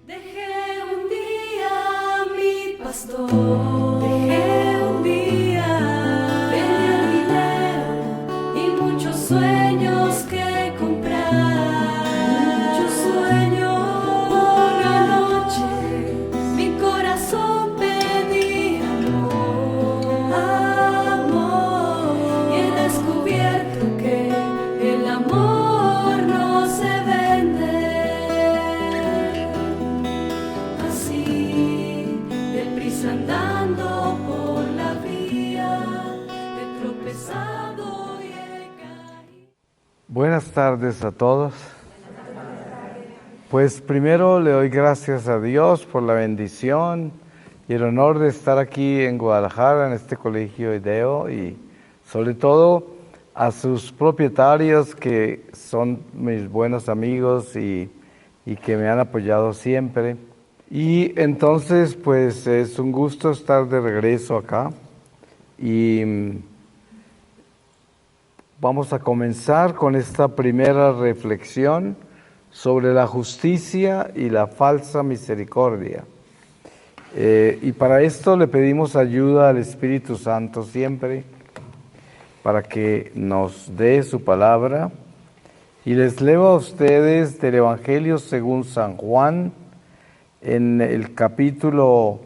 Dejé un día mi pastor, dejé un día, tenía dinero y muchos sueños que comprar, muchos sueños por la noche, mi corazón pedía amor, y he descubierto que el amor no se vende. Andando por la vía, he tropezado y he caído. Buenas tardes a todos. Pues primero le doy gracias a Dios por la bendición y el honor de estar aquí en Guadalajara, en este colegio IDEO, y sobre todo a sus propietarios que son mis buenos amigos y que me han apoyado siempre. Y entonces, pues es un gusto estar de regreso acá y vamos a comenzar con esta primera reflexión sobre la justicia y la falsa misericordia. Y para esto le pedimos ayuda al Espíritu Santo siempre, para que nos dé su palabra. Y les leo a ustedes del Evangelio según San Juan, en el capítulo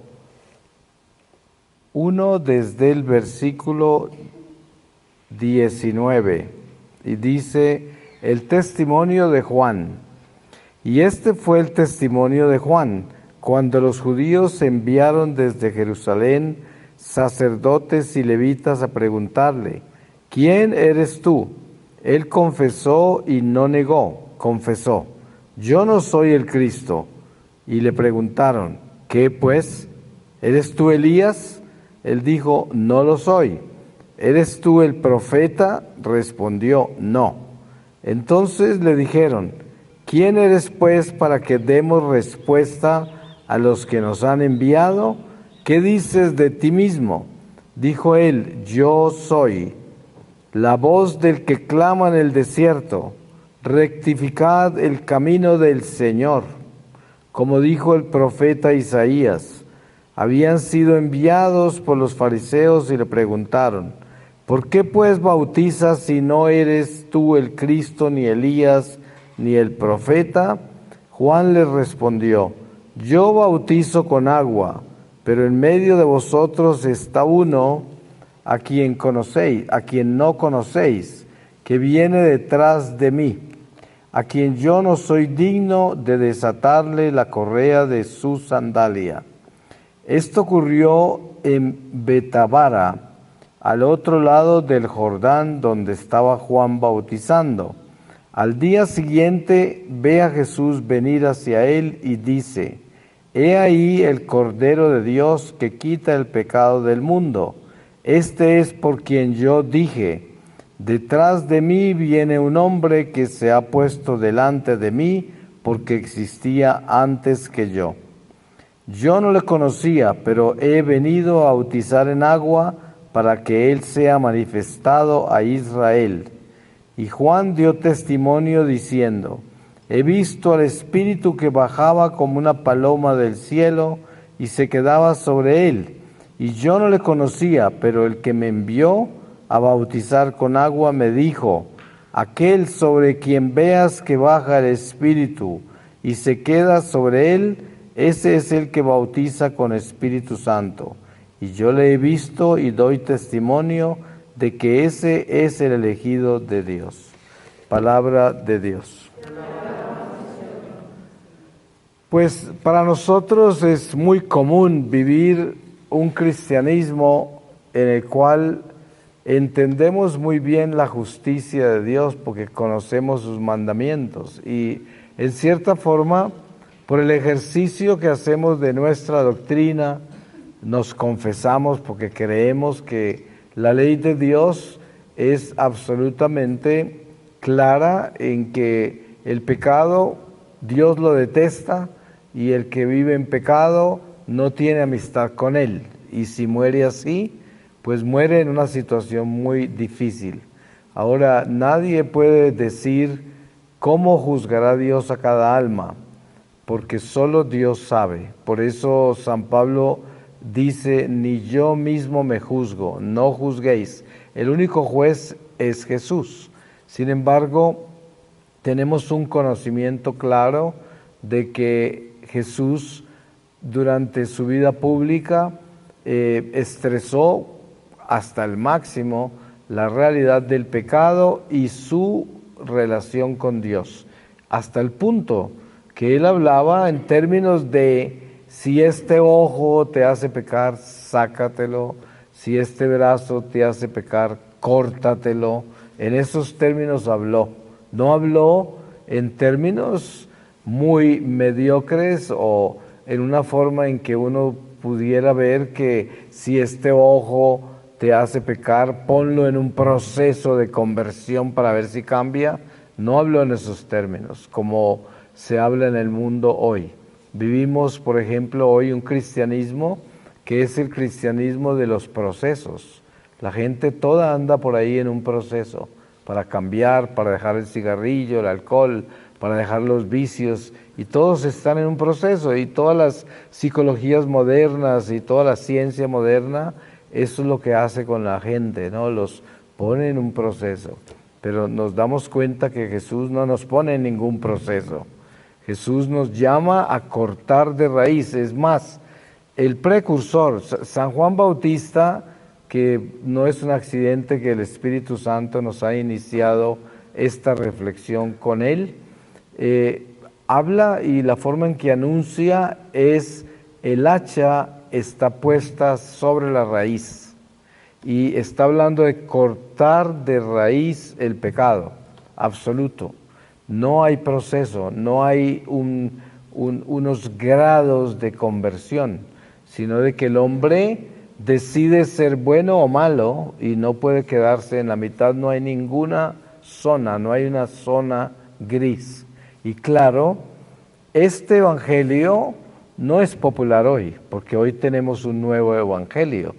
1 desde el versículo 19, y dice: el testimonio de Juan. Y este fue el testimonio de Juan, cuando los judíos enviaron desde Jerusalén sacerdotes y levitas a preguntarle: ¿quién eres tú? Él confesó y no negó, confesó: yo no soy el Cristo. Y le preguntaron: ¿qué pues? ¿Eres tú Elías? Él dijo: no lo soy. ¿Eres tú el profeta? Respondió: no. Entonces le dijeron: ¿quién eres pues para que demos respuesta a los que nos han enviado? ¿Qué dices de ti mismo? Dijo él: yo soy la voz del que clama en el desierto, rectificad el camino del Señor. Como dijo el profeta Isaías, habían sido enviados por los fariseos y le preguntaron: ¿por qué pues bautizas si no eres tú el Cristo, ni Elías, ni el profeta? Juan les respondió: yo bautizo con agua, pero en medio de vosotros está uno a quien no conocéis, que viene detrás de mí, a quien yo no soy digno de desatarle la correa de su sandalia. Esto ocurrió en Betábara, al otro lado del Jordán, donde estaba Juan bautizando. Al día siguiente ve a Jesús venir hacia él y dice: he ahí el Cordero de Dios que quita el pecado del mundo. Este es por quien yo dije: detrás de mí viene un hombre que se ha puesto delante de mí, porque existía antes que yo. Yo no le conocía, pero he venido a bautizar en agua para que él sea manifestado a Israel. Y Juan dio testimonio diciendo: he visto al Espíritu que bajaba como una paloma del cielo y se quedaba sobre él. Y yo no le conocía, pero el que me envió a bautizar con agua me dijo: aquel sobre quien veas que baja el Espíritu y se queda sobre él, ese es el que bautiza con Espíritu Santo. Y yo le he visto y doy testimonio de que ese es el elegido de Dios. Palabra de Dios. Pues para nosotros es muy común vivir un cristianismo en el cual entendemos muy bien la justicia de Dios porque conocemos sus mandamientos, y en cierta forma, por el ejercicio que hacemos de nuestra doctrina, nos confesamos porque creemos que la ley de Dios es absolutamente clara en que el pecado Dios lo detesta, y el que vive en pecado no tiene amistad con él, y si muere así, pues muere en una situación muy difícil. Ahora, nadie puede decir cómo juzgará Dios a cada alma, porque solo Dios sabe. Por eso San Pablo dice, ni yo mismo me juzgo, no juzguéis. El único juez es Jesús. Sin embargo, tenemos un conocimiento claro de que Jesús durante su vida pública estresó hasta el máximo la realidad del pecado y su relación con Dios, hasta el punto que él hablaba en términos de si este ojo te hace pecar, sácatelo, si este brazo te hace pecar, córtatelo. En esos términos habló, no habló en términos muy mediocres o en una forma en que uno pudiera ver que si este ojo te hace pecar, ponlo en un proceso de conversión para ver si cambia. No habló en esos términos, como se habla en el mundo hoy. Vivimos, por ejemplo, hoy un cristianismo que es el cristianismo de los procesos. La gente toda anda por ahí en un proceso para cambiar, para dejar el cigarrillo, el alcohol, para dejar los vicios, y todos están en un proceso, y todas las psicologías modernas y toda la ciencia moderna, eso es lo que hace con la gente, ¿no? Los pone en un proceso. Pero nos damos cuenta que Jesús no nos pone en ningún proceso. Jesús nos llama a cortar de raíz. Es más, el precursor, San Juan Bautista, que no es un accidente que el Espíritu Santo nos ha iniciado esta reflexión con él, habla, y la forma en que anuncia es: el hacha está puesta sobre la raíz, y está hablando de cortar de raíz el pecado absoluto. No hay proceso, no hay unos grados de conversión, sino de que el hombre decide ser bueno o malo y no puede quedarse en la mitad. No hay ninguna zona, no hay una zona gris. Y claro, este evangelio no es popular hoy, porque hoy tenemos un nuevo evangelio.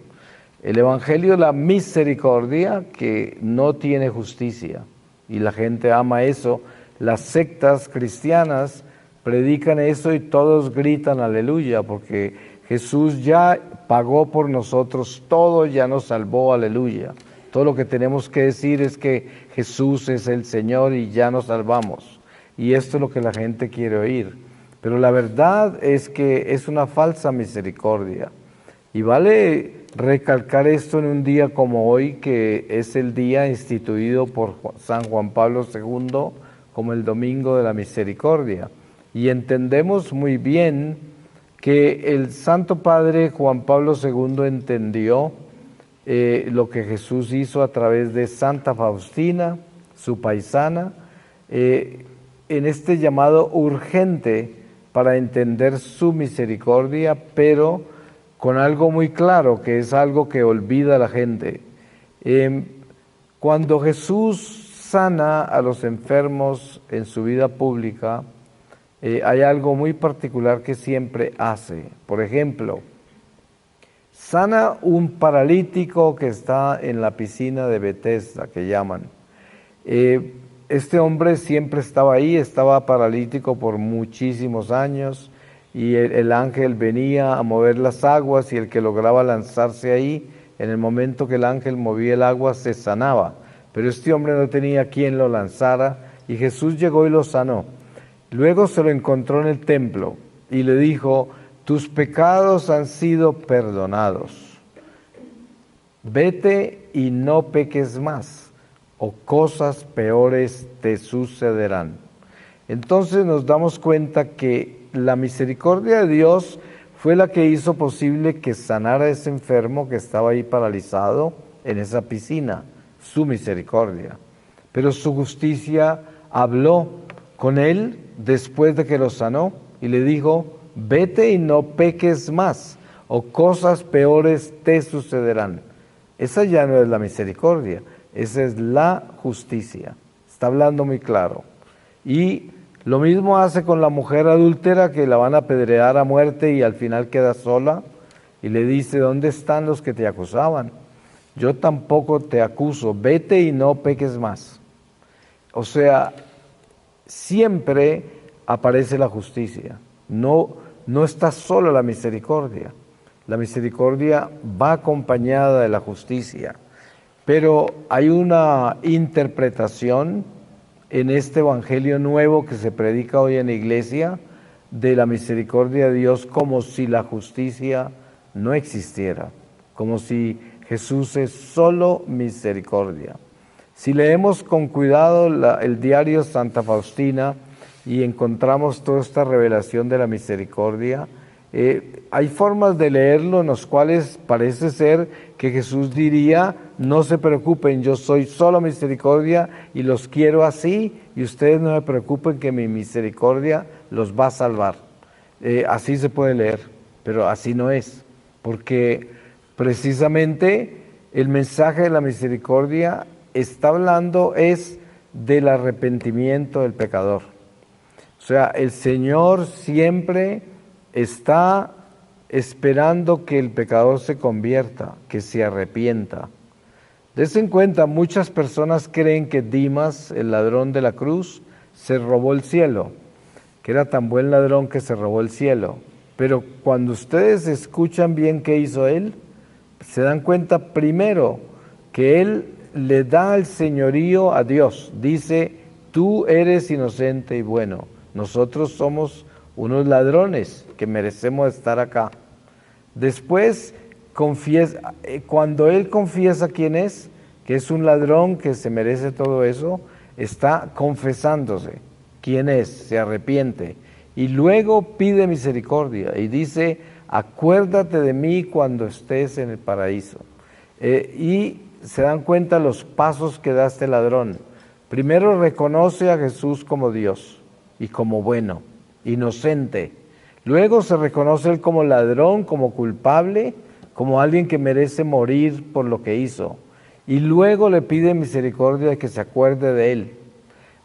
El evangelio de la misericordia, que no tiene justicia, y la gente ama eso. Las sectas cristianas predican eso y todos gritan aleluya, porque Jesús ya pagó por nosotros todo, ya nos salvó, aleluya. Todo lo que tenemos que decir es que Jesús es el Señor y ya nos salvamos. Y esto es lo que la gente quiere oír. Pero la verdad es que es una falsa misericordia. Y vale recalcar esto en un día como hoy, que es el día instituido por San Juan Pablo II como el Domingo de la Misericordia. Y entendemos muy bien que el Santo Padre Juan Pablo II entendió lo que Jesús hizo a través de Santa Faustina, su paisana, en este llamado urgente para entender su misericordia, pero con algo muy claro, que es algo que olvida la gente. Cuando Jesús sana a los enfermos en su vida pública, hay algo muy particular que siempre hace. Por ejemplo, sana un paralítico que está en la piscina de Betesda, que llaman. Este hombre siempre estaba ahí, estaba paralítico por muchísimos años, y el ángel venía a mover las aguas, y el que lograba lanzarse ahí, en el momento que el ángel movía el agua, se sanaba. Pero este hombre no tenía quien lo lanzara, y Jesús llegó y lo sanó. Luego se lo encontró en el templo y le dijo: tus pecados han sido perdonados. Vete y no peques más, o cosas peores te sucederán. Entonces nos damos cuenta que la misericordia de Dios fue la que hizo posible que sanara a ese enfermo que estaba ahí paralizado en esa piscina, su misericordia. Pero su justicia habló con él después de que lo sanó y le dijo: vete y no peques más, o cosas peores te sucederán. Esa ya no es la misericordia, esa es la justicia. Está hablando muy claro. Y lo mismo hace con la mujer adúltera, que la van a apedrear a muerte y al final queda sola, y le dice: ¿dónde están los que te acusaban? Yo tampoco te acuso, vete y no peques más. O sea, siempre aparece la justicia. No está solo la misericordia. La misericordia va acompañada de la justicia. Pero hay una interpretación en este evangelio nuevo que se predica hoy en la iglesia de la misericordia de Dios como si la justicia no existiera, como si Jesús es solo misericordia. Si leemos con cuidado el diario Santa Faustina y encontramos toda esta revelación de la misericordia, hay formas de leerlo en las cuales parece ser que Jesús diría: no se preocupen, yo soy solo misericordia y los quiero así, y ustedes no se preocupen que mi misericordia los va a salvar. Así se puede leer, pero así no es, porque precisamente el mensaje de la misericordia está hablando es del arrepentimiento del pecador. O sea, el Señor siempre está esperando que el pecador se convierta, que se arrepienta. Dense en cuenta, muchas personas creen que Dimas, el ladrón de la cruz, se robó el cielo, que era tan buen ladrón que se robó el cielo. Pero cuando ustedes escuchan bien qué hizo él, se dan cuenta primero que él le da el señorío a Dios. Dice: tú eres inocente y bueno, nosotros somos unos ladrones que merecemos estar acá. Después, cuando él confiesa quién es, que es un ladrón que se merece todo eso, está confesándose quién es, se arrepiente y luego pide misericordia y dice: acuérdate de mí cuando estés en el paraíso. Y se dan cuenta los pasos que da este ladrón. Primero reconoce a Jesús como Dios y como bueno, inocente. Luego se reconoce él como ladrón, como culpable, como alguien que merece morir por lo que hizo. Y luego le pide misericordia de que se acuerde de él.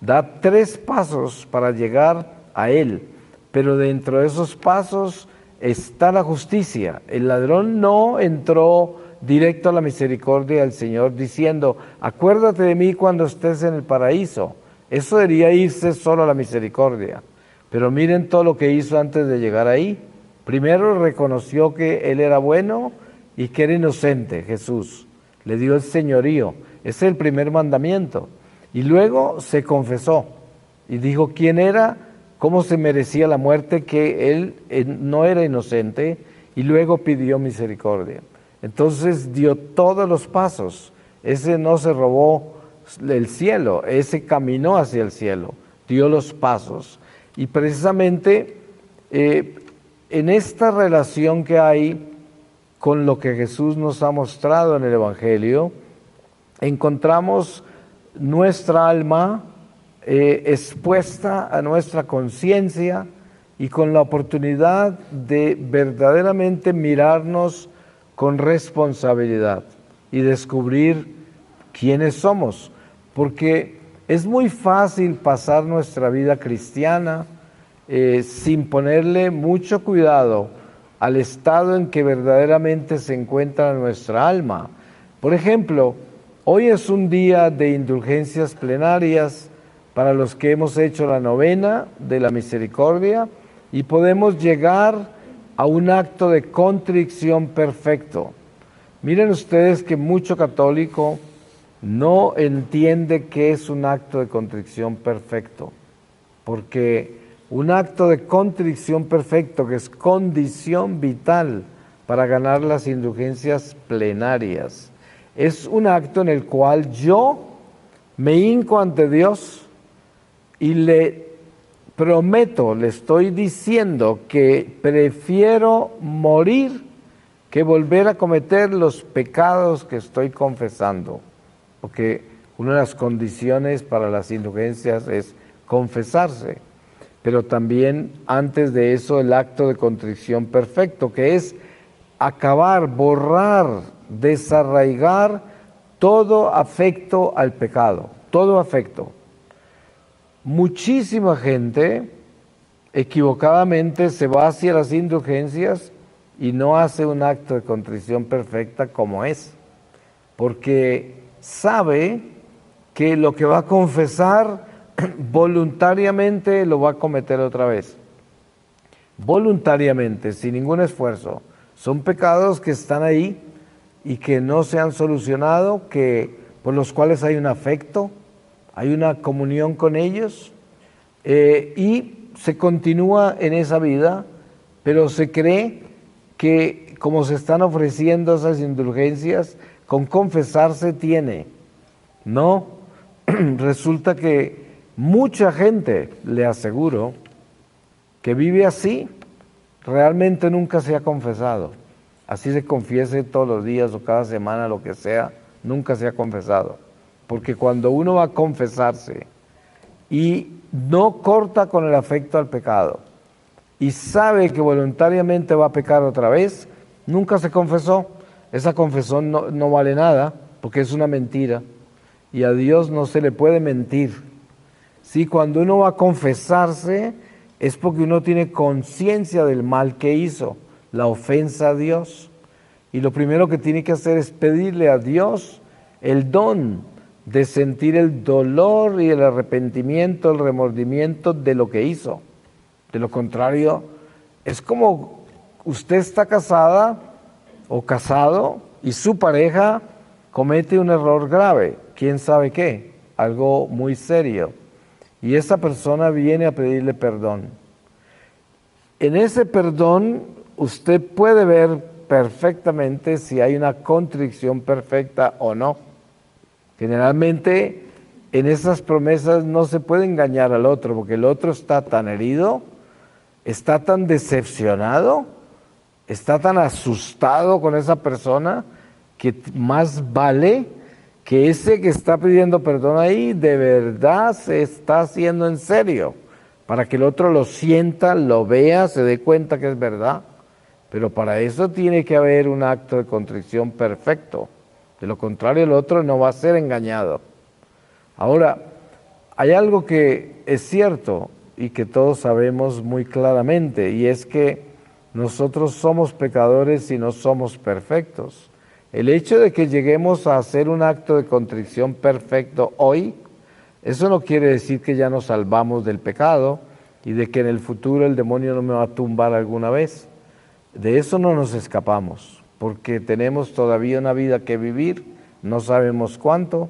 Da 3 pasos para llegar a él, pero dentro de esos pasos está la justicia. El ladrón no entró directo a la misericordia del Señor diciendo: acuérdate de mí cuando estés en el paraíso. Eso debería irse solo a la misericordia. Pero miren todo lo que hizo antes de llegar ahí. Primero reconoció que él era bueno y que era inocente, Jesús. Le dio el señorío. Ese es el primer mandamiento. Y luego se confesó y dijo quién era, cómo se merecía la muerte, que él no era inocente, y luego pidió misericordia. Entonces dio todos los pasos. Ese no se robó el cielo, ese caminó hacia el cielo, dio los pasos. Y precisamente en esta relación que hay con lo que Jesús nos ha mostrado en el Evangelio, encontramos nuestra alma expuesta a nuestra conciencia y con la oportunidad de verdaderamente mirarnos con responsabilidad y descubrir quiénes somos, porque es muy fácil pasar nuestra vida cristiana sin ponerle mucho cuidado al estado en que verdaderamente se encuentra nuestra alma. Por ejemplo, hoy es un día de indulgencias plenarias para los que hemos hecho la novena de la misericordia y podemos llegar a un acto de contrición perfecto. Miren ustedes que mucho católico no entiende qué es un acto de contrición perfecto, porque un acto de contrición perfecto, que es condición vital para ganar las indulgencias plenarias, es un acto en el cual yo me hinco ante Dios y le prometo, le estoy diciendo que prefiero morir que volver a cometer los pecados que estoy confesando, porque una de las condiciones para las indulgencias es confesarse, pero también antes de eso el acto de contrición perfecto, que es acabar, borrar, desarraigar todo afecto al pecado, todo afecto. Muchísima gente equivocadamente se va hacia las indulgencias y no hace un acto de contrición perfecta como es, porque sabe que lo que va a confesar voluntariamente lo va a cometer otra vez. voluntariamente, sin ningún esfuerzo. Son pecados que están ahí y que no se han solucionado, por los cuales hay un afecto, hay una comunión con ellos, y se continúa en esa vida, pero se cree que como se están ofreciendo esas indulgencias, con confesarse tiene. No, resulta que mucha gente, le aseguro, que vive así, realmente nunca se ha confesado. Así se confiese todos los días o cada semana, lo que sea, nunca se ha confesado. Porque cuando uno va a confesarse y no corta con el afecto al pecado y sabe que voluntariamente va a pecar otra vez, nunca se confesó. Esa confesión no vale nada porque es una mentira y a Dios no se le puede mentir. Sí, cuando uno va a confesarse es porque uno tiene conciencia del mal que hizo, la ofensa a Dios. Y lo primero que tiene que hacer es pedirle a Dios el don de sentir el dolor y el arrepentimiento, el remordimiento de lo que hizo. De lo contrario, es como usted está casada o casado y su pareja comete un error grave, quién sabe qué, algo muy serio, y esa persona viene a pedirle perdón. En ese perdón usted puede ver perfectamente si hay una contrición perfecta o no. Generalmente en esas promesas no se puede engañar al otro, porque el otro está tan herido, está tan decepcionado, está tan asustado con esa persona, que más vale que ese que está pidiendo perdón ahí de verdad se está haciendo en serio, para que el otro lo sienta, lo vea, se dé cuenta que es verdad. Pero para eso tiene que haber un acto de contrición perfecto. De lo contrario, el otro no va a ser engañado. Ahora, hay algo que es cierto y que todos sabemos muy claramente, y es que nosotros somos pecadores y no somos perfectos. El hecho de que lleguemos a hacer un acto de contrición perfecto hoy, eso no quiere decir que ya nos salvamos del pecado y de que en el futuro el demonio no me va a tumbar alguna vez. De eso no nos escapamos, porque tenemos todavía una vida que vivir, no sabemos cuánto,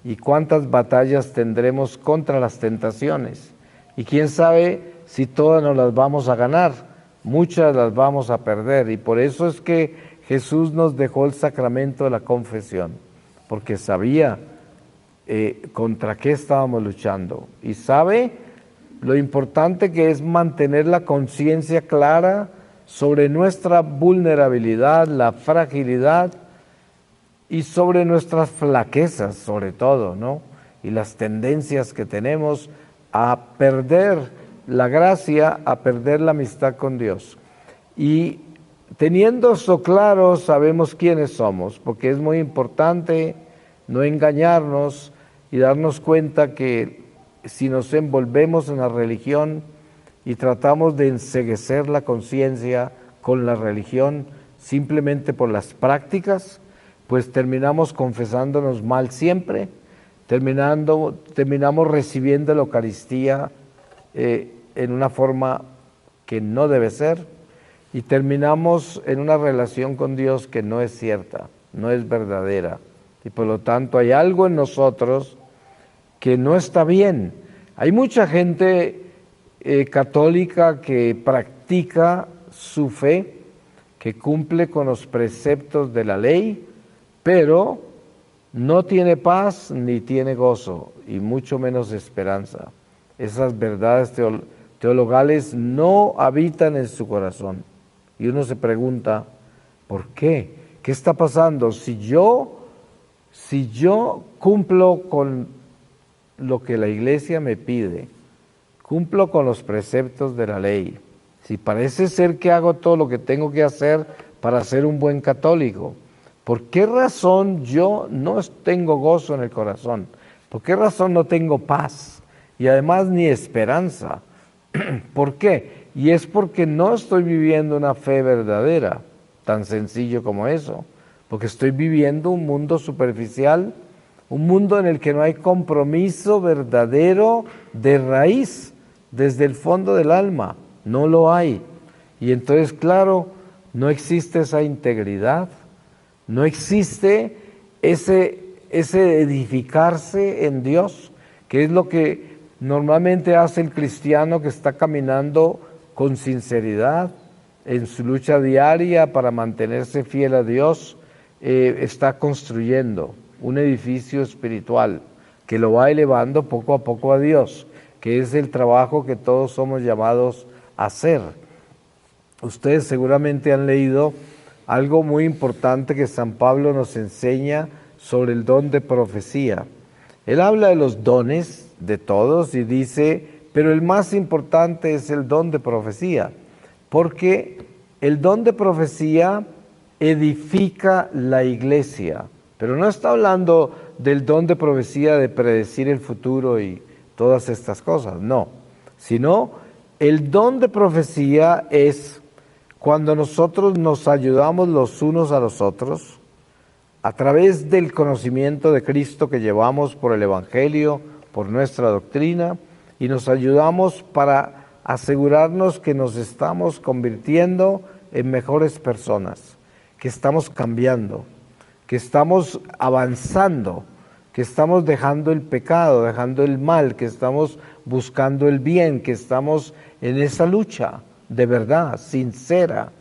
y cuántas batallas tendremos contra las tentaciones. Y quién sabe si todas nos las vamos a ganar, muchas las vamos a perder. Y por eso es que Jesús nos dejó el sacramento de la confesión, porque sabía contra qué estábamos luchando. Y sabe lo importante que es mantener la conciencia clara sobre nuestra vulnerabilidad, la fragilidad y sobre nuestras flaquezas, sobre todo, ¿no? Y las tendencias que tenemos a perder la gracia, a perder la amistad con Dios. Y teniendo eso claro, sabemos quiénes somos, porque es muy importante no engañarnos y darnos cuenta que si nos envolvemos en la religión y tratamos de enceguecer la conciencia con la religión simplemente por las prácticas, pues terminamos confesándonos mal siempre, terminamos recibiendo la Eucaristía en una forma que no debe ser, y terminamos en una relación con Dios que no es cierta, no es verdadera, y por lo tanto hay algo en nosotros que no está bien. Hay mucha gente católica que practica su fe, que cumple con los preceptos de la ley, pero no tiene paz ni tiene gozo, y mucho menos esperanza. Esas verdades teologales no habitan en su corazón. Y uno se pregunta, ¿por qué? ¿Qué está pasando? Si yo cumplo con lo que la Iglesia me pide, cumplo con los preceptos de la ley, si parece ser que hago todo lo que tengo que hacer para ser un buen católico, ¿por qué razón yo no tengo gozo en el corazón? ¿Por qué razón no tengo paz? Y además ni esperanza. ¿Por qué? Y es porque no estoy viviendo una fe verdadera, tan sencillo como eso, porque estoy viviendo un mundo superficial, un mundo en el que no hay compromiso verdadero de raíz, desde el fondo del alma, no lo hay. Y entonces, claro, no existe esa integridad, no existe ese edificarse en Dios, que es lo que normalmente hace el cristiano que está caminando con sinceridad en su lucha diaria para mantenerse fiel a Dios, está construyendo un edificio espiritual que lo va elevando poco a poco a Dios, que es el trabajo que todos somos llamados a hacer. Ustedes seguramente han leído algo muy importante que San Pablo nos enseña sobre el don de profecía. Él habla de los dones de todos y dice, pero el más importante es el don de profecía, porque el don de profecía edifica la iglesia, pero no está hablando del don de profecía de predecir el futuro y todas estas cosas, no, sino el don de profecía es cuando nosotros nos ayudamos los unos a los otros a través del conocimiento de Cristo que llevamos por el Evangelio, por nuestra doctrina, y nos ayudamos para asegurarnos que nos estamos convirtiendo en mejores personas, que estamos cambiando, que estamos avanzando, que estamos dejando el pecado, dejando el mal, que estamos buscando el bien, que estamos en esa lucha de verdad, sincera.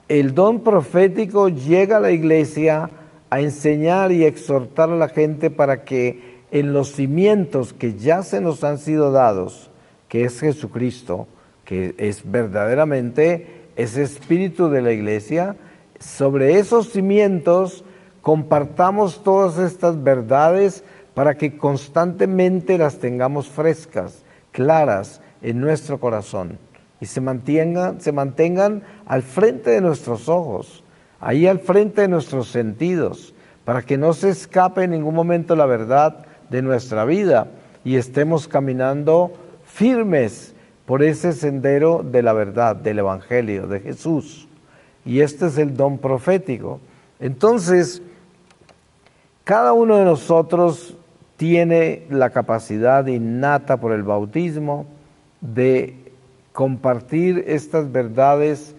El don profético llega a la iglesia a enseñar y exhortar a la gente para que en los cimientos que ya se nos han sido dados, que es Jesucristo, que es verdaderamente ese espíritu de la iglesia, sobre esos cimientos compartamos todas estas verdades para que constantemente las tengamos frescas, claras en nuestro corazón y se mantengan al frente de nuestros ojos, ahí al frente de nuestros sentidos, para que no se escape en ningún momento la verdad de nuestra vida y estemos caminando firmes por ese sendero de la verdad, del Evangelio, de Jesús. Y este es el don profético. Entonces, cada uno de nosotros tiene la capacidad innata por el bautismo de compartir estas verdades,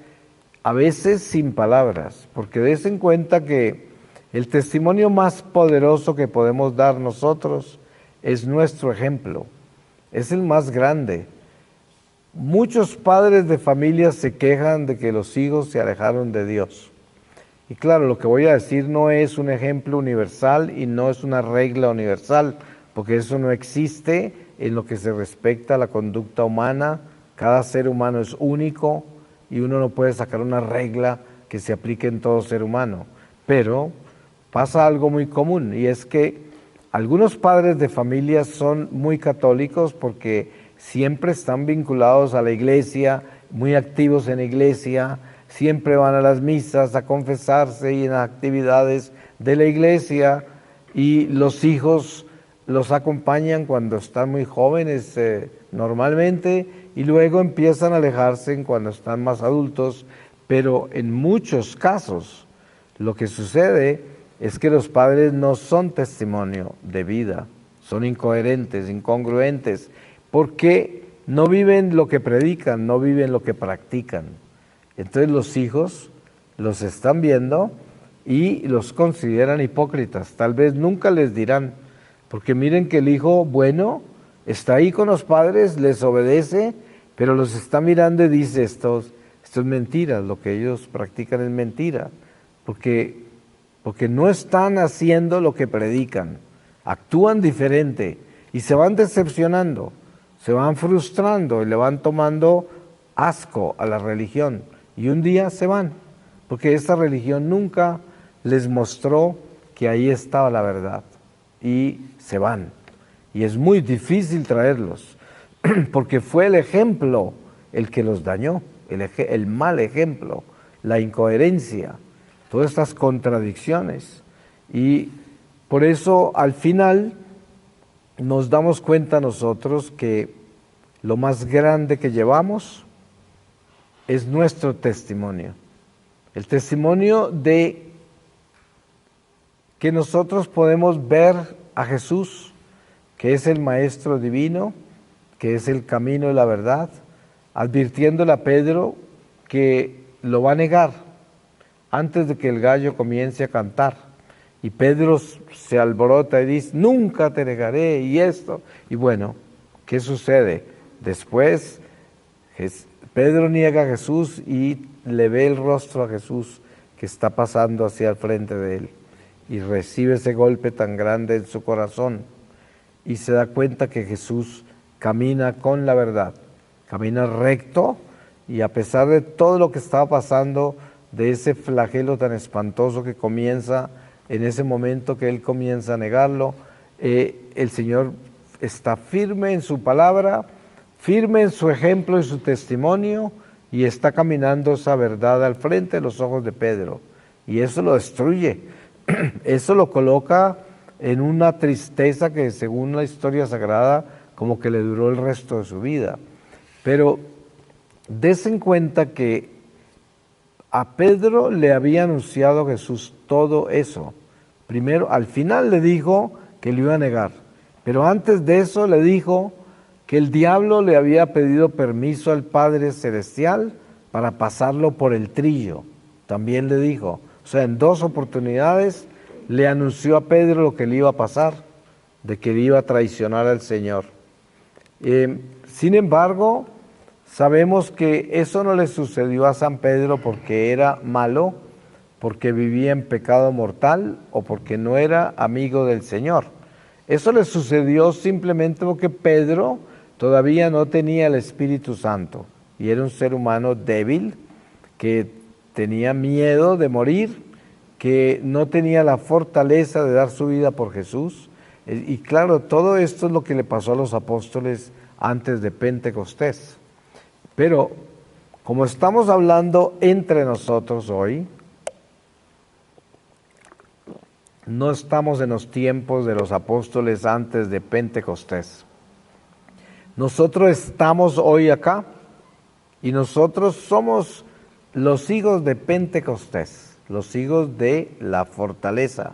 a veces sin palabras, porque des en cuenta que el testimonio más poderoso que podemos dar nosotros es nuestro ejemplo, es el más grande. Muchos padres de familia se quejan de que los hijos se alejaron de Dios. Y claro, lo que voy a decir no es un ejemplo universal y no es una regla universal, porque eso no existe en lo que se respecta a la conducta humana. Cada ser humano es único y uno no puede sacar una regla que se aplique en todo ser humano. Pero pasa algo muy común y es que algunos padres de familia son muy católicos porque siempre están vinculados a la iglesia, muy activos en la iglesia, siempre van a las misas a confesarse y en las actividades de la iglesia, y los hijos los acompañan cuando están muy jóvenes normalmente, y luego empiezan a alejarse cuando están más adultos, pero en muchos casos lo que sucede es que los padres no son testimonio de vida, son incoherentes, incongruentes, porque no viven lo que predican, no viven lo que practican. Entonces los hijos los están viendo y los consideran hipócritas. Tal vez nunca les dirán, porque miren que el hijo bueno está ahí con los padres, les obedece, pero los está mirando y dice, esto es mentira, lo que ellos practican es mentira, porque no están haciendo lo que predican, actúan diferente y se van decepcionando, se van frustrando y le van tomando asco a la religión. Y un día se van, porque esta religión nunca les mostró que ahí estaba la verdad. Y se van. Y es muy difícil traerlos, porque fue el ejemplo el que los dañó, el mal ejemplo, la incoherencia, todas estas contradicciones. Y por eso al final nos damos cuenta nosotros que lo más grande que llevamos es nuestro testimonio, el testimonio de que nosotros podemos ver a Jesús, que es el Maestro Divino, que es el camino y la verdad, advirtiéndole a Pedro que lo va a negar antes de que el gallo comience a cantar. Y Pedro se alborota y dice, nunca te negaré, y esto. Y bueno, ¿qué sucede? Después Pedro niega a Jesús y le ve el rostro a Jesús que está pasando hacia el frente de él. Y recibe ese golpe tan grande en su corazón. Y se da cuenta que Jesús camina con la verdad, camina recto, y a pesar de todo lo que estaba pasando, de ese flagelo tan espantoso que comienza en ese momento que él comienza a negarlo, el Señor está firme en su palabra, firme en su ejemplo y su testimonio, y está caminando esa verdad al frente de los ojos de Pedro. Y eso lo destruye, eso lo coloca en una tristeza que según la historia sagrada como que le duró el resto de su vida. Pero des en cuenta que a Pedro le había anunciado Jesús todo eso. Primero, al final le dijo que lo iba a negar, pero antes de eso le dijo que el diablo le había pedido permiso al Padre Celestial para pasarlo por el trillo. También le dijo, o sea, en 2 oportunidades le anunció a Pedro lo que le iba a pasar, de que le iba a traicionar al Señor. Sin embargo, sabemos que eso no le sucedió a San Pedro porque era malo, porque vivía en pecado mortal o porque no era amigo del Señor. Eso le sucedió simplemente porque Pedro todavía no tenía el Espíritu Santo y era un ser humano débil que tenía miedo de morir, que no tenía la fortaleza de dar su vida por Jesús. Y claro, todo esto es lo que le pasó a los apóstoles antes de Pentecostés. Pero como estamos hablando entre nosotros hoy, no estamos en los tiempos de los apóstoles antes de Pentecostés. Nosotros estamos hoy acá y nosotros somos los hijos de Pentecostés, los hijos de la fortaleza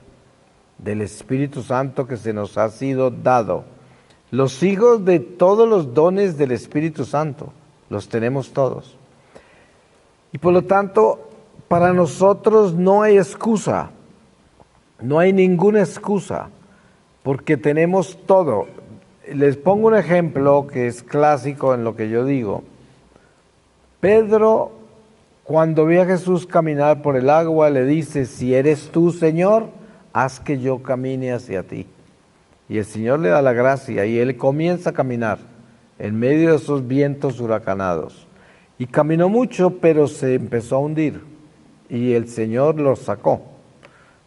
del Espíritu Santo que se nos ha sido dado, los hijos de todos los dones del Espíritu Santo, los tenemos todos. Y por lo tanto, para nosotros no hay excusa, no hay ninguna excusa, porque tenemos todo. Les pongo un ejemplo que es clásico en lo que yo digo. Pedro, cuando ve a Jesús caminar por el agua, le dice, si eres tú, Señor, haz que yo camine hacia ti. Y el Señor le da la gracia y él comienza a caminar en medio de esos vientos huracanados. Y caminó mucho, pero se empezó a hundir. Y el Señor lo sacó,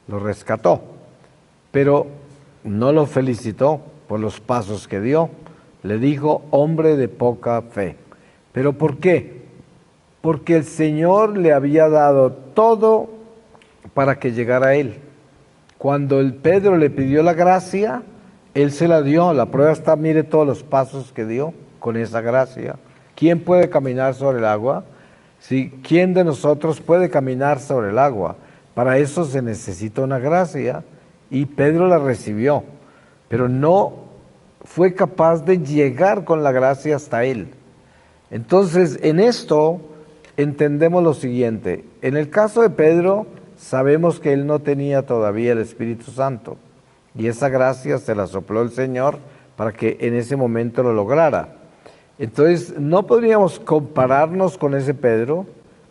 lo rescató. Pero no lo felicitó por los pasos que dio. Le dijo, hombre de poca fe. ¿Pero por qué? Porque el Señor le había dado todo para que llegara a él. Cuando el Pedro le pidió la gracia, él se la dio. La prueba está, mire todos los pasos que dio con esa gracia. ¿Quién puede caminar sobre el agua? ¿Sí? ¿Quién de nosotros puede caminar sobre el agua? Para eso se necesita una gracia y Pedro la recibió, pero no fue capaz de llegar con la gracia hasta él. Entonces, en esto entendemos lo siguiente. En el caso de Pedro, sabemos que él no tenía todavía el Espíritu Santo y esa gracia se la sopló el Señor para que en ese momento lo lograra. Entonces, no podríamos compararnos con ese Pedro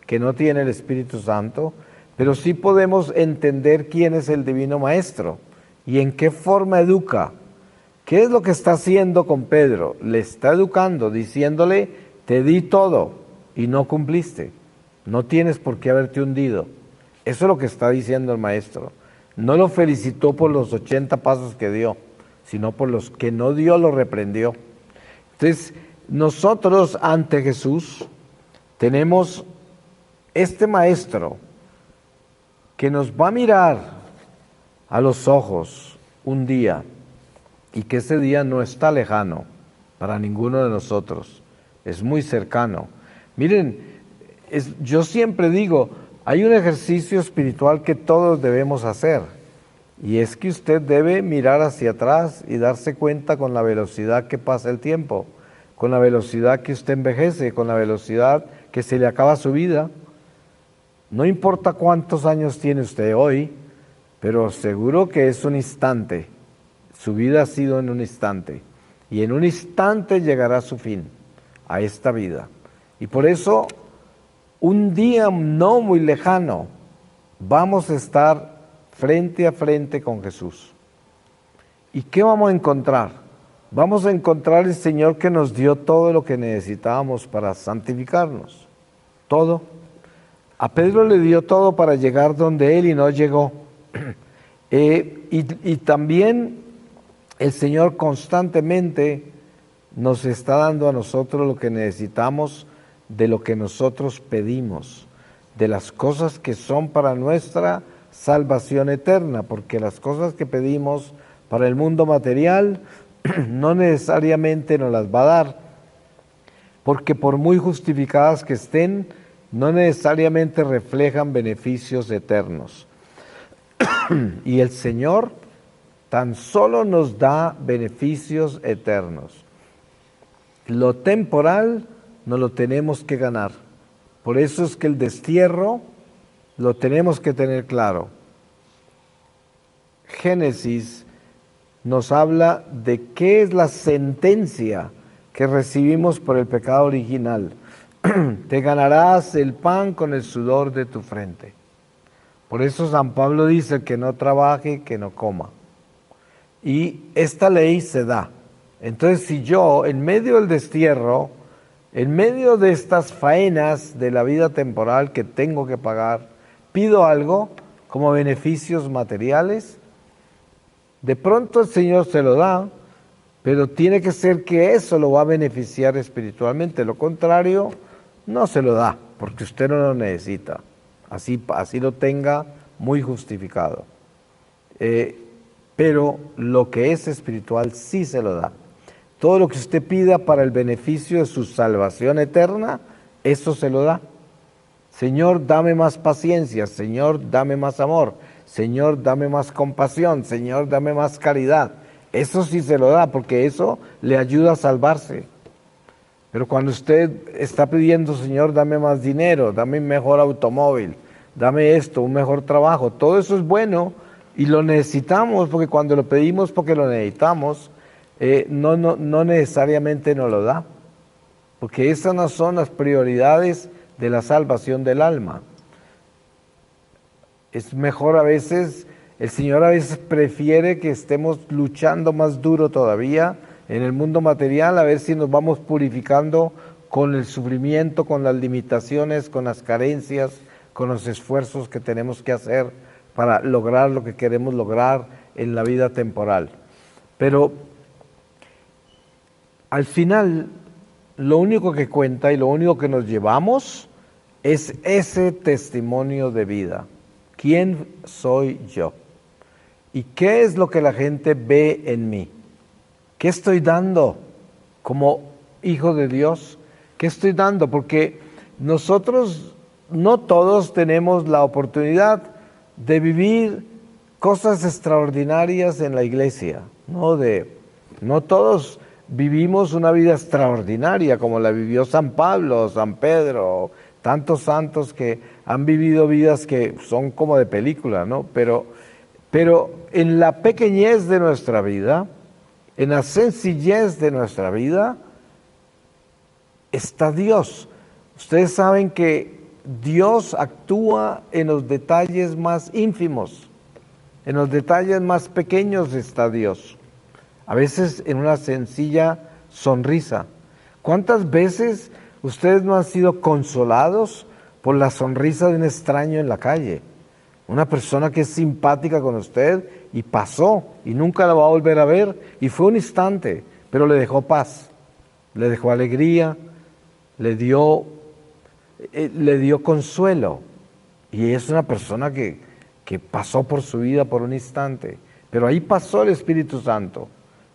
que no tiene el Espíritu Santo, pero sí podemos entender quién es el Divino Maestro y en qué forma educa. ¿Qué es lo que está haciendo con Pedro? Le está educando, diciéndole, te di todo y no cumpliste. No tienes por qué haberte hundido. Eso es lo que está diciendo el Maestro. No lo felicitó por los 80 pasos que dio, sino por los que no dio, lo reprendió. Entonces, nosotros ante Jesús tenemos este Maestro que nos va a mirar a los ojos un día y que ese día no está lejano para ninguno de nosotros, es muy cercano. Miren, yo siempre digo, hay un ejercicio espiritual que todos debemos hacer y es que usted debe mirar hacia atrás y darse cuenta con la velocidad que pasa el tiempo, con la velocidad que usted envejece, con la velocidad que se le acaba su vida. No importa cuántos años tiene usted hoy, pero seguro que es un instante. Su vida ha sido en un instante. Y en un instante llegará su fin, a esta vida. Y por eso, un día no muy lejano, vamos a estar frente a frente con Jesús. ¿Y qué vamos a encontrar? Vamos a encontrar el Señor que nos dio todo lo que necesitábamos para santificarnos. Todo. A Pedro le dio todo para llegar donde él y no llegó. Y también el Señor constantemente nos está dando a nosotros lo que necesitamos de lo que nosotros pedimos, de las cosas que son para nuestra salvación eterna, porque las cosas que pedimos para el mundo material no necesariamente nos las va a dar, porque por muy justificadas que estén, no necesariamente reflejan beneficios eternos. Y el Señor tan solo nos da beneficios eternos. Lo temporal no lo tenemos que ganar. Por eso es que el destierro lo tenemos que tener claro. Génesis nos habla de qué es la sentencia que recibimos por el pecado original. Te ganarás el pan con el sudor de tu frente. Por eso San Pablo dice que no trabaje, que no coma. Y esta ley se da. Entonces, si yo, en medio del destierro, en medio de estas faenas de la vida temporal que tengo que pagar, pido algo como beneficios materiales, de pronto el Señor se lo da, pero tiene que ser que eso lo va a beneficiar espiritualmente. Lo contrario, no se lo da, porque usted no lo necesita. Así lo tenga muy justificado. Pero lo que es espiritual sí se lo da. Todo lo que usted pida para el beneficio de su salvación eterna, eso se lo da. Señor, dame más paciencia. Señor, dame más amor. Señor, dame más compasión. Señor, dame más caridad. Eso sí se lo da, porque eso le ayuda a salvarse. Pero cuando usted está pidiendo, Señor, dame más dinero, dame un mejor automóvil, dame esto, un mejor trabajo, todo eso es bueno y lo necesitamos, porque cuando lo pedimos porque lo necesitamos, no necesariamente nos lo da, porque esas no son las prioridades de la salvación del alma. Es mejor a veces, el Señor a veces prefiere que estemos luchando más duro todavía en el mundo material, a ver si nos vamos purificando con el sufrimiento, con las limitaciones, con las carencias, con los esfuerzos que tenemos que hacer para lograr lo que queremos lograr en la vida temporal. Pero al final, lo único que cuenta y lo único que nos llevamos es ese testimonio de vida. ¿Quién soy yo? ¿Y qué es lo que la gente ve en mí? ¿Qué estoy dando como hijo de Dios? ¿Qué estoy dando? Porque nosotros no todos tenemos la oportunidad de vivir cosas extraordinarias en la iglesia. No todos vivimos una vida extraordinaria como la vivió San Pablo, San Pedro, tantos santos que han vivido vidas que son como de película, ¿no? Pero en la pequeñez de nuestra vida, en la sencillez de nuestra vida, está Dios. Ustedes saben que Dios actúa en los detalles más ínfimos, en los detalles más pequeños está Dios. A veces en una sencilla sonrisa. ¿Cuántas veces ustedes no han sido consolados por la sonrisa de un extraño en la calle? Una persona que es simpática con usted y pasó y nunca la va a volver a ver y fue un instante, pero le dejó paz, le dejó alegría, le dio consuelo. Y es una persona que pasó por su vida por un instante, pero ahí pasó el Espíritu Santo.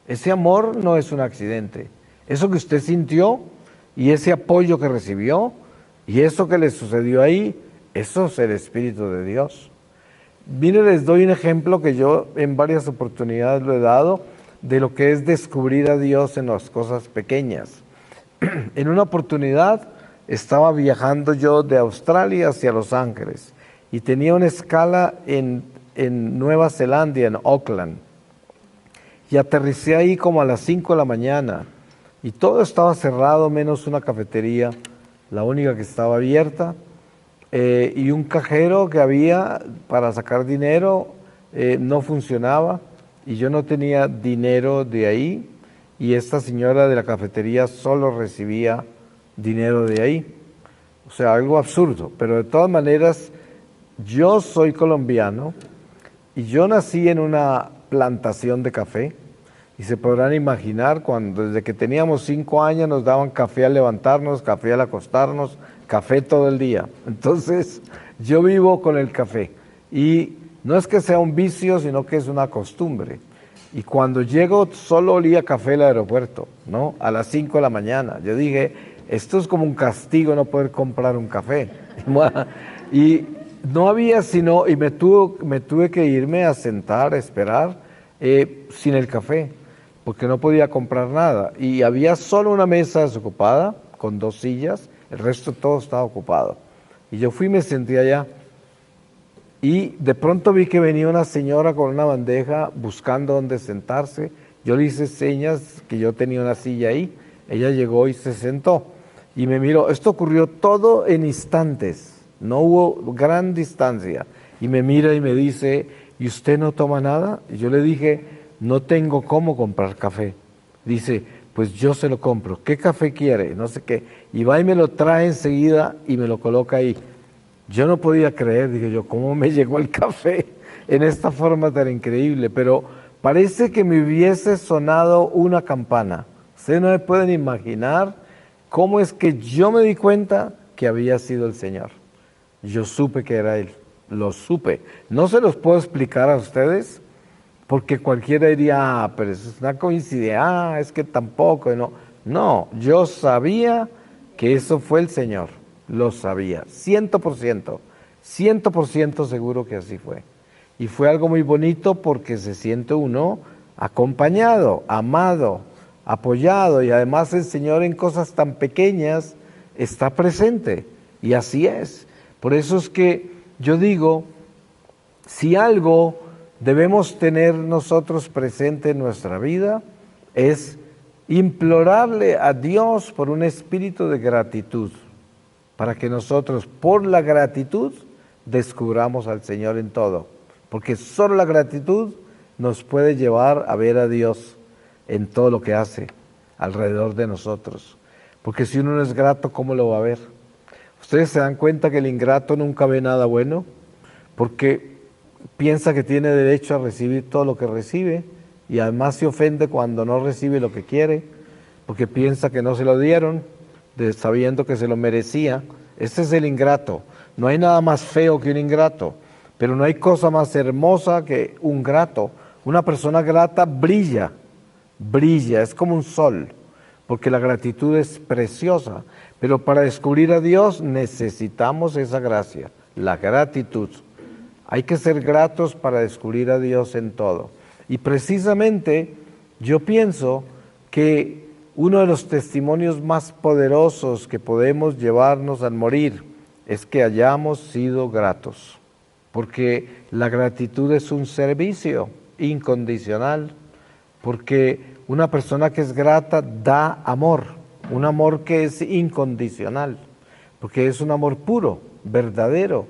Ese amor no es un accidente. Eso que usted sintió y ese apoyo que recibió y eso que le sucedió ahí, eso es el Espíritu de Dios. Mire, les doy un ejemplo que yo en varias oportunidades lo he dado de lo que es descubrir a Dios en las cosas pequeñas. En una oportunidad estaba viajando yo de Australia hacia Los Ángeles y tenía una escala en Nueva Zelanda, en Auckland. Y aterricé ahí como a las 5 de la mañana y todo estaba cerrado menos una cafetería, la única que estaba abierta, y un cajero que había para sacar dinero no funcionaba y yo no tenía dinero de ahí y esta señora de la cafetería solo recibía dinero de ahí. O sea, algo absurdo, pero de todas maneras yo soy colombiano y yo nací en una plantación de café. Y se podrán imaginar cuando desde que teníamos 5 años nos daban café al levantarnos, café al acostarnos, café todo el día. Entonces yo vivo con el café y no es que sea un vicio, sino que es una costumbre. Y cuando llego solo olía café al aeropuerto, ¿no? A las 5 de la mañana. Yo dije, esto es como un castigo no poder comprar un café. Y no había sino, y me tuve que irme a sentar, a esperar, sin el café, porque no podía comprar nada. Y había solo una mesa desocupada, con 2 sillas, el resto todo estaba ocupado. Y yo fui y me senté allá. Y de pronto vi que venía una señora con una bandeja buscando dónde sentarse. Yo le hice señas que yo tenía una silla ahí. Ella llegó y se sentó. Y me miró. Esto ocurrió todo en instantes. No hubo gran distancia. Y me mira y me dice, ¿y usted no toma nada? Y yo le dije, no tengo cómo comprar café. Dice, pues yo se lo compro. ¿Qué café quiere? No sé qué. Y va y me lo trae enseguida y me lo coloca ahí. Yo no podía creer, dije yo, ¿cómo me llegó el café en esta forma tan increíble? Pero parece que me hubiese sonado una campana. Ustedes no me pueden imaginar cómo es que yo me di cuenta que había sido el Señor. Yo supe que era Él, lo supe. No se los puedo explicar a ustedes porque cualquiera diría, pero eso es una coincidencia, es que tampoco. No, yo sabía que eso fue el Señor. Lo sabía, 100%, 100% seguro que así fue. Y fue algo muy bonito porque se siente uno acompañado, amado, apoyado y además el Señor en cosas tan pequeñas está presente y así es. Por eso es que yo digo, si algo debemos tener nosotros presente en nuestra vida es implorarle a Dios por un espíritu de gratitud, para que nosotros, por la gratitud, descubramos al Señor en todo. Porque solo la gratitud nos puede llevar a ver a Dios en todo lo que hace alrededor de nosotros. Porque si uno no es grato, ¿cómo lo va a ver? ¿Ustedes se dan cuenta que el ingrato nunca ve nada bueno? Porque piensa que tiene derecho a recibir todo lo que recibe y además se ofende cuando no recibe lo que quiere, porque piensa que no se lo dieron, sabiendo que se lo merecía. Este es el ingrato. No hay nada más feo que un ingrato, pero no hay cosa más hermosa que un grato. Una persona grata brilla, es como un sol, porque la gratitud es preciosa, pero para descubrir a Dios necesitamos esa gracia, la gratitud. Hay que ser gratos para descubrir a Dios en todo. Y precisamente yo pienso que uno de los testimonios más poderosos que podemos llevarnos al morir es que hayamos sido gratos, porque la gratitud es un servicio incondicional, porque una persona que es grata da amor, un amor que es incondicional, porque es un amor puro, verdadero,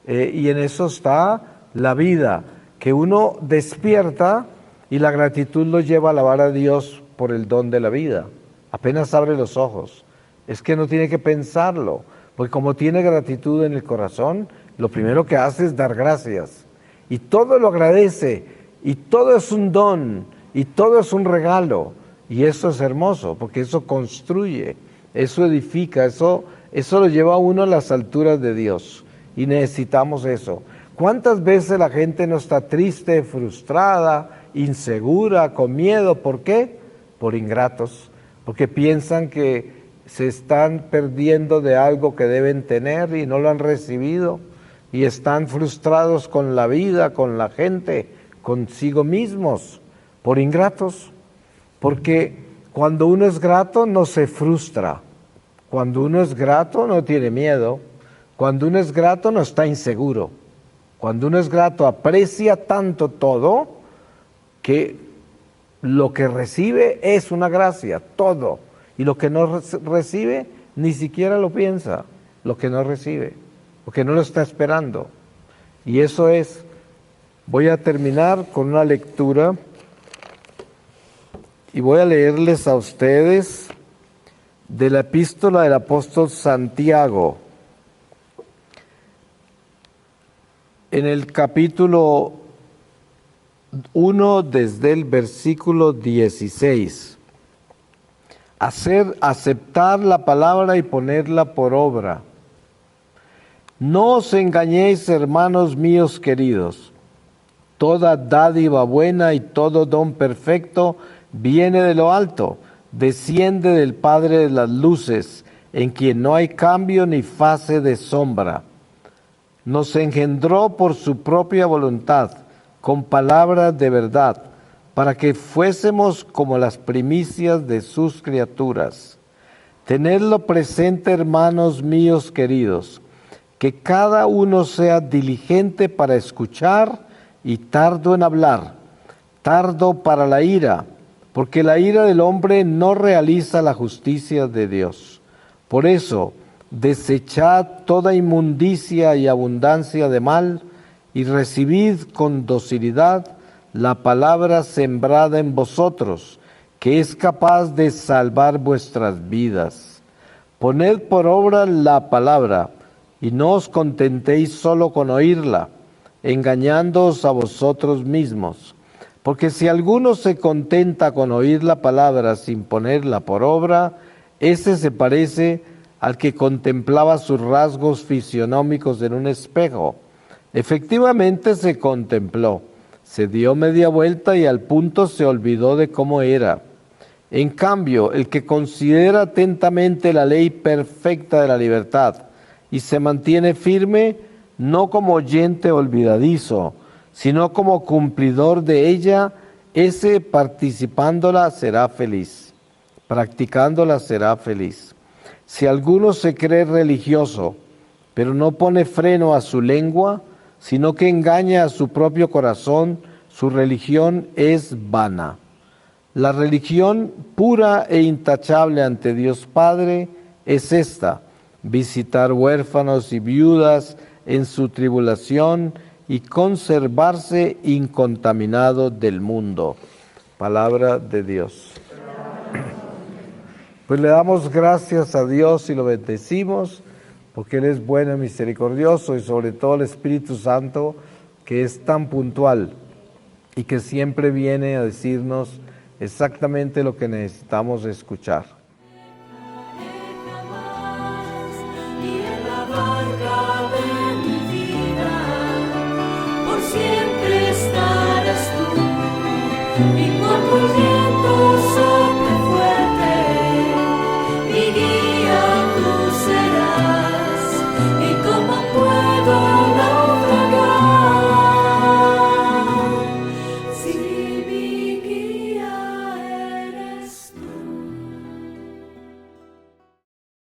y en eso está la vida, que uno despierta y la gratitud lo lleva a alabar a Dios por el don de la vida. Apenas abre los ojos, es que no tiene que pensarlo, porque como tiene gratitud en el corazón, lo primero que hace es dar gracias, y todo lo agradece, y todo es un don, y todo es un regalo, y eso es hermoso, porque eso construye, eso edifica, eso lo lleva a uno a las alturas de Dios, y necesitamos eso. ¿Cuántas veces la gente no está triste, frustrada, insegura, con miedo? ¿Por qué? Por ingratos, porque piensan que se están perdiendo de algo que deben tener y no lo han recibido, y están frustrados con la vida, con la gente, consigo mismos, por ingratos, porque cuando uno es grato no se frustra, Cuando uno es grato no tiene miedo. Cuando uno es grato no está inseguro. Cuando uno es grato aprecia tanto todo que lo que recibe es una gracia, todo. Y lo que no recibe ni siquiera lo piensa, lo que no recibe, porque no lo está esperando. Y eso es. Voy a terminar con una lectura y voy a leerles a ustedes de la epístola del apóstol Santiago, en el capítulo 1 desde el versículo 16. Aceptar la palabra y ponerla por obra. No os engañéis, hermanos míos queridos. Toda dádiva buena y todo don perfecto viene de lo alto, desciende del Padre de las luces, en quien no hay cambio ni fase de sombra. Nos engendró por su propia voluntad, con palabras de verdad, para que fuésemos como las primicias de sus criaturas. Tenedlo presente, hermanos míos queridos, que cada uno sea diligente para escuchar y tardo en hablar, tardo para la ira, porque la ira del hombre no realiza la justicia de Dios. Por eso, desechad toda inmundicia y abundancia de mal, y recibid con docilidad la palabra sembrada en vosotros, que es capaz de salvar vuestras vidas. Poned por obra la palabra, y no os contentéis solo con oírla, engañándoos a vosotros mismos. Porque si alguno se contenta con oír la palabra sin ponerla por obra, ese se parece al que contemplaba sus rasgos fisionómicos en un espejo. Efectivamente se contempló, se dio media vuelta y al punto se olvidó de cómo era. En cambio, el que considera atentamente la ley perfecta de la libertad y se mantiene firme, no como oyente olvidadizo, sino como cumplidor de ella, ese participándola será feliz, practicándola será feliz. Si alguno se cree religioso, pero no pone freno a su lengua, sino que engaña a su propio corazón, su religión es vana. La religión pura e intachable ante Dios Padre es esta: visitar huérfanos y viudas en su tribulación y conservarse incontaminado del mundo. Palabra de Dios. Pues le damos gracias a Dios y lo bendecimos, porque Él es bueno y misericordioso, y sobre todo el Espíritu Santo, que es tan puntual y que siempre viene a decirnos exactamente lo que necesitamos escuchar. Y en la barca de mi vida, por siempre estarás tú, y cuando el viento